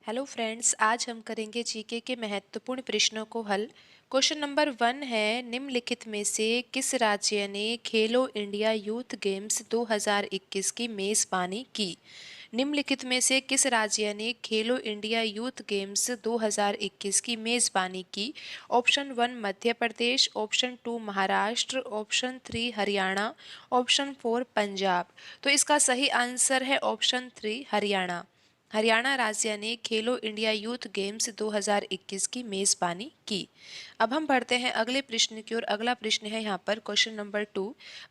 Hello friends, आज हम करेंगे जीके के महत्वपूर्ण प्रश्नों को हल। क्वेश्चन नंबर 1 है, निम्नलिखित में से किस राज्य ने खेलो इंडिया यूथ गेम्स 2021 की मेज़बानी की? निम्नलिखित में से किस राज्य ने खेलो इंडिया यूथ गेम्स 2021 की मेज़बानी की? Option 1 Madhya Pradesh, option 2 Maharashtra, option 3 Haryana, option 4 Punjab. तो इसका सही आंसर है ऑप्शन 3 हरियाणा। हरियाणा राज्य ने खेलो इंडिया यूथ गेम्स 2021 की मेज़बानी की। अब हम बढ़ते हैं अगले प्रश्न की ओर। अगला प्रश्न है यहाँ पर क्वेश्चन नंबर 2।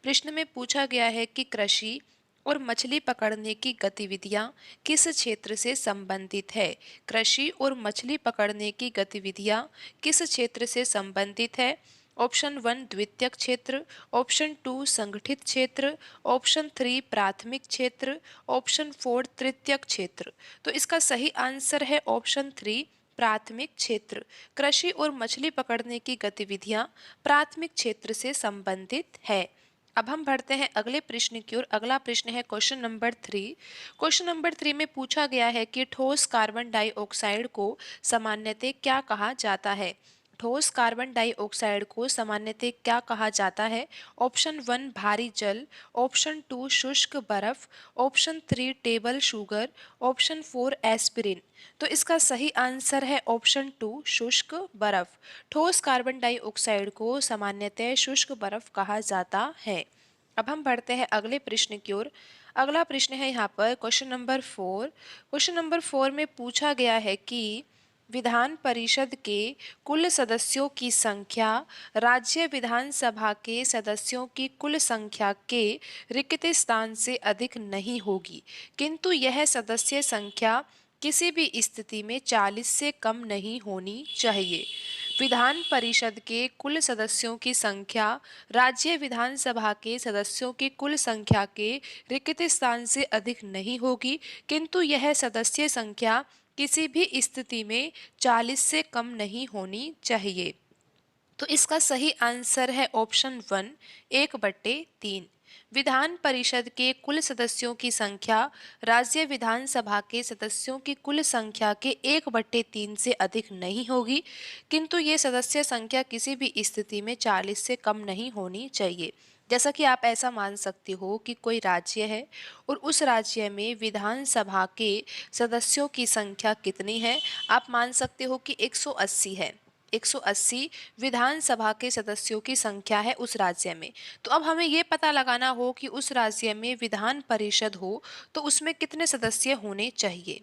प्रश्न में पूछा गया है कि कृषि और मछली पकड़ने की गतिविधियाँ किस क्षेत्र से संबंधित है? कृषि और मछली पकड़ने की गतिविधियाँ किस क्षेत्र से संबंधित है? ऑप्शन 1 द्वितीयक क्षेत्र, ऑप्शन 2 संगठित क्षेत्र, ऑप्शन 3 प्राथमिक क्षेत्र, ऑप्शन 4 तृतीयक क्षेत्र। तो इसका सही आंसर है ऑप्शन 3 प्राथमिक क्षेत्र। कृषि और मछली पकड़ने की गतिविधियां प्राथमिक क्षेत्र से संबंधित है। अब हम बढ़ते हैं अगले प्रश्न की ओर। अगला प्रश्न है क्वेश्चन नंबर 3। क्वेश्चन नंबर 3 में पूछा गया है कि ठोस कार्बन डाइऑक्साइड को सामान्यतः क्या कहा जाता है? ठोस कार्बन डाइऑक्साइड को सामान्यतः क्या कहा जाता है? ऑप्शन 1 भारी जल, ऑप्शन 2 शुष्क बर्फ, option 3 table sugar, option 4 aspirin. तो इसका सही आंसर है ऑप्शन 2 शुष्क बर्फ। ठोस कार्बन डाइऑक्साइड को सामान्यतः शुष्क बर्फ कहा जाता है। अब हम बढ़ते हैं अगले प्रश्न की ओर। अगला प्रश्न है यहाँ पर क्वेश्चन नंबर 4। क्वेश्चन नंबर 4 में पूछा गया है कि विधान परिषद के कुल सदस्यों की संख्या राज्य विधानसभा के सदस्यों की कुल संख्या के रिक्त स्थान से अधिक नहीं होगी, किंतु यह सदस्य संख्या किसी भी स्थिति में 40 से कम नहीं होनी चाहिए। विधान परिषद के कुल सदस्यों की संख्या राज्य विधानसभा के सदस्यों की कुल संख्या के रिक्त स्थान से अधिक नहीं होगी, किंतु यह सदस्य संख्या किसी भी स्थिति में 40 से कम नहीं होनी चाहिए। तो इसका सही आंसर है ऑप्शन 1 1/3। विधान परिषद के कुल सदस्यों की संख्या राज्य विधानसभा के सदस्यों की कुल संख्या के 1/3 से अधिक नहीं होगी, किंतु ये सदस्य संख्या किसी भी स्थिति में 40 से कम नहीं होनी चाहिए। जैसा कि आप ऐसा मान सकते हो कि कोई राज्य है और उस राज्य में विधानसभा के सदस्यों की संख्या कितनी है? आप मान सकते हो कि 180 है। 180 विधानसभा के सदस्यों की संख्या है उस राज्य में। तो अब हमें ये पता लगाना हो कि उस राज्य में विधान परिषद हो तो उसमें कितने सदस्य होने चाहिए।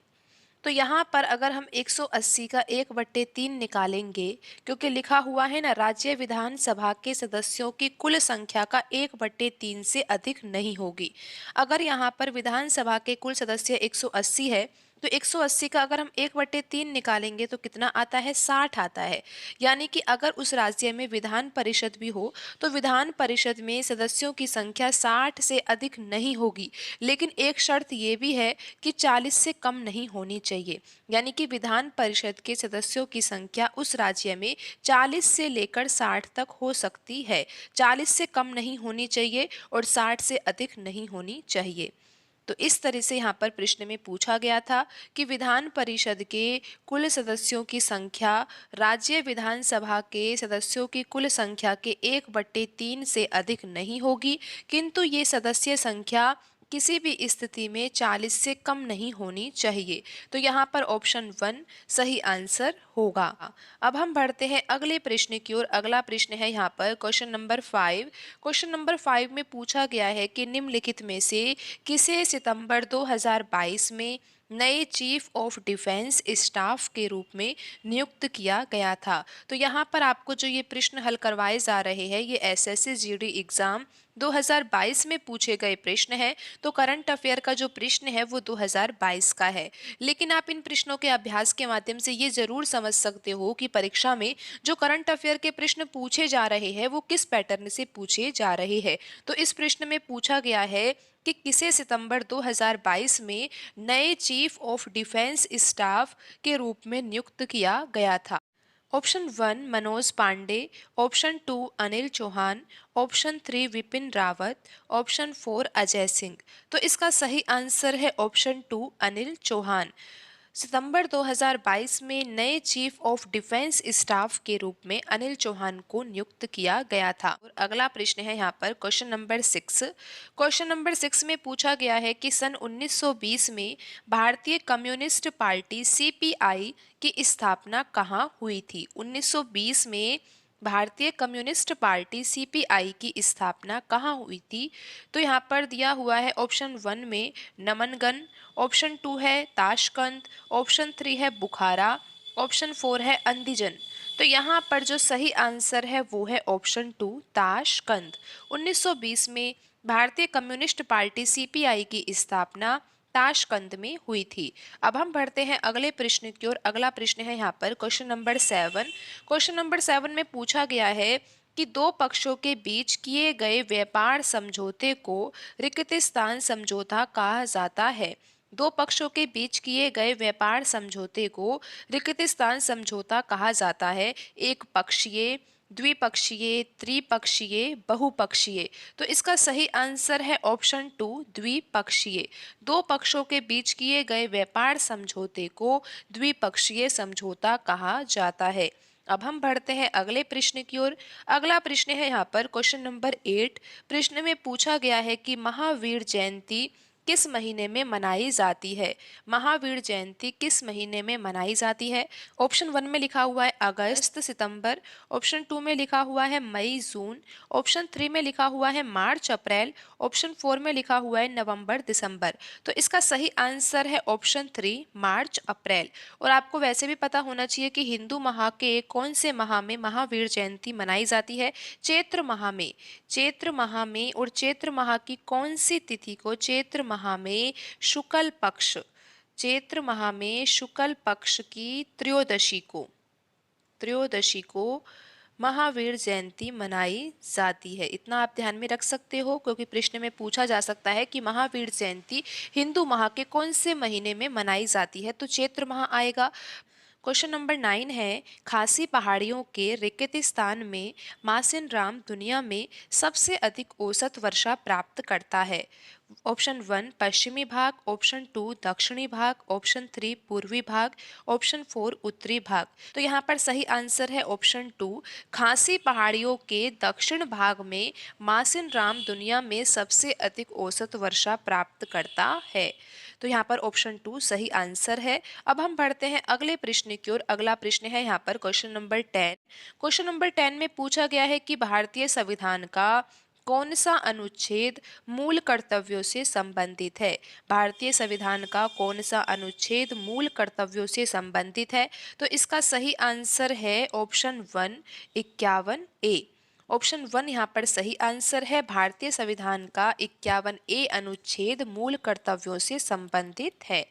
तो यहाँ पर अगर हम 180 का 1/3 निकालेंगे, क्योंकि लिखा हुआ है ना राज्य विधानसभा के सदस्यों की कुल संख्या का 1/3 से अधिक नहीं होगी। अगर यहाँ पर विधानसभा के कुल सदस्य 180 है तो 180 का अगर हम 1/3 निकालेंगे तो कितना आता है? 60 आता है। यानी कि अगर उस राज्य में विधान परिषद भी हो तो विधान परिषद में सदस्यों की संख्या 60 से अधिक नहीं होगी, लेकिन एक शर्त ये भी है कि 40 से कम नहीं होनी चाहिए। यानी कि विधान परिषद के सदस्यों की संख्या उस राज्य में 40 से लेकर 60 तक हो सकती है। 40 से कम नहीं होनी चाहिए और 60 से अधिक नहीं होनी चाहिए। तो इस तरह से यहाँ पर प्रश्न में पूछा गया था कि विधान परिषद के कुल सदस्यों की संख्या राज्य विधानसभा के सदस्यों की कुल संख्या के 1/3 से अधिक नहीं होगी, किंतु ये सदस्य संख्या किसी भी स्थिति में 40 से कम नहीं होनी चाहिए। तो यहाँ पर ऑप्शन 1 सही आंसर होगा। अब हम बढ़ते हैं अगले प्रश्न की ओर। अगला प्रश्न है यहाँ पर क्वेश्चन नंबर 5। क्वेश्चन नंबर 5 में पूछा गया है कि निम्नलिखित में से किसे सितंबर 2022 में नए चीफ ऑफ डिफेंस स्टाफ के रूप में नियुक्त किया गया था? तो यहाँ पर आपको जो ये प्रश्न हल करवाए जा रहे हैं ये एसएससी जीडी एग्जाम 2022 में पूछे गए प्रश्न है। तो करंट अफेयर का जो प्रश्न है वो 2022 का है। लेकिन आप इन प्रश्नों के अभ्यास के माध्यम से ये जरूर समझ सकते हो कि परीक्षा में जो करंट अफेयर के प्रश्न पूछे जा रहे हैं वो किस पैटर्न से पूछे जा रहे हैं। तो इस प्रश्न में पूछा गया है कि किसे सितंबर 2022 में नए चीफ ऑफ डिफेंस स्टाफ के रूप में नियुक्त किया गया था? Option 1 Manoj Pande, option 2 Anil Chauhan, option 3 Vipin Rawat, option 4 Ajay Singh. तो इसका सही आंसर है ऑप्शन 2 अनिल चौहान। सितंबर 2022 में नए चीफ ऑफ डिफेंस स्टाफ के रूप में अनिल चौहान को नियुक्त किया गया था। और अगला प्रश्न है यहाँ पर क्वेश्चन नंबर 6। क्वेश्चन नंबर 6 में पूछा गया है कि सन 1920 में भारतीय कम्युनिस्ट पार्टी सीपीआई की स्थापना कहाँ हुई थी। 1920 में भारतीय कम्युनिस्ट पार्टी सीपीआई की स्थापना कहाँ हुई थी। तो यहाँ पर दिया हुआ है ऑप्शन 1 में नमनगन, ऑप्शन 2 है ताशकंद, ऑप्शन 3 है बुखारा, ऑप्शन 4 है अंदीजन। तो यहाँ पर जो सही आंसर है वो है ऑप्शन 2 ताशकंद। 1920 में भारतीय कम्युनिस्ट पार्टी सीपीआई की स्थापना ताशकंद में हुई थी। अब हम बढ़ते हैं अगले प्रश्न की ओर। अगला प्रश्न है यहाँ पर क्वेश्चन नंबर 7। क्वेश्चन नंबर 7 में पूछा गया है कि दो पक्षों के बीच किए गए व्यापार समझौते को रिक्तिस्तान समझौता कहा जाता है। दो पक्षों के बीच किए गए व्यापार समझौते को रिक्तिस्तान समझौता कहा जाता है। एक पक्षीय, द्विपक्षीय, त्रिपक्षीय, बहुपक्षीय। तो इसका सही आंसर है ऑप्शन 2 द्विपक्षीय। दो पक्षों के बीच किए गए व्यापार समझौते को द्विपक्षीय समझौता कहा जाता है। अब हम बढ़ते हैं अगले प्रश्न की ओर। अगला प्रश्न है यहाँ पर क्वेश्चन नंबर 8। प्रश्न में पूछा गया है कि महावीर जयंती किस महीने में मनाई जाती है। महावीर जयंती किस महीने में मनाई जाती है। ऑप्शन 1 में लिखा हुआ है अगस्त सितंबर, ऑप्शन 2 में लिखा हुआ है मई जून, ऑप्शन 3 में लिखा हुआ है मार्च अप्रैल, ऑप्शन 4 में लिखा हुआ है नवंबर दिसंबर। तो इसका सही आंसर है ऑप्शन 3 मार्च अप्रैल। और आपको वैसे भी पता होना चाहिए कि हिंदू माह के कौन से माह में महावीर जयंती मनाई जाती है। चैत्र माह में। चैत्र माह में। और चैत्र माह की कौन सी तिथि को चैत्र माह में शुक्ल पक्ष, चैत्र माह में शुक्ल पक्ष की त्रयोदशी को महावीर जयंती मनाई जाती है। इतना आप ध्यान में रख सकते हो क्योंकि प्रश्न में पूछा जा सकता है कि महावीर जयंती हिंदू माह के कौन से महीने में मनाई जाती है। तो चैत्र माह आएगा। क्वेश्चन नंबर 9 है खासी पहाड़ियों के रेगिस्तान में मासिन राम दुनिया में सबसे अधिक औसत वर्षा प्राप्त करता है। ऑप्शन 1 पश्चिमी भाग, ऑप्शन 2 दक्षिणी भाग, ऑप्शन 3 पूर्वी भाग, ऑप्शन 4 उत्तरी भाग। तो यहाँ पर सही आंसर है ऑप्शन 2 खासी पहाड़ियों के दक्षिण भाग में मासिन राम दुनिया में सबसे अधिक औसत वर्षा प्राप्त करता है। तो यहाँ पर ऑप्शन 2 सही आंसर है। अब हम बढ़ते हैं अगले प्रश्न की ओर। अगला प्रश्न है यहाँ पर क्वेश्चन नंबर 10। क्वेश्चन नंबर 10 में पूछा गया है कि भारतीय संविधान का कौन सा अनुच्छेद मूल कर्तव्यों से संबंधित है। भारतीय संविधान का कौन सा अनुच्छेद मूल कर्तव्यों से संबंधित है। तो इसका सही आंसर है ऑप्शन 1 51 ए। ऑप्शन 1 यहाँ पर सही आंसर है। भारतीय संविधान का 51 ए अनुच्छेद मूल कर्तव्यों से संबंधित है।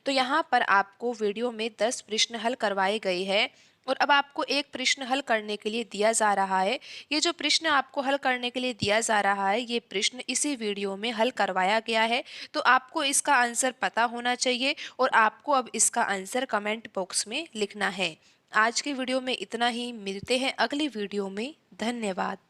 तो यहाँ पर आपको वीडियो में 10 प्रश्न हल करवाए गए हैं और अब आपको एक प्रश्न हल करने के लिए दिया जा रहा है। ये जो प्रश्न आपको हल करने के लिए दिया जा रहा है ये प्रश्न इसी वीडियो में हल करवाया गया है। तो आपको इसका आंसर पता होना चाहिए और आपको अब इसका आंसर कमेंट बॉक्स में लिखना है। आज की वीडियो में इतना ही। मिलते हैं अगली वीडियो में। धन्यवाद।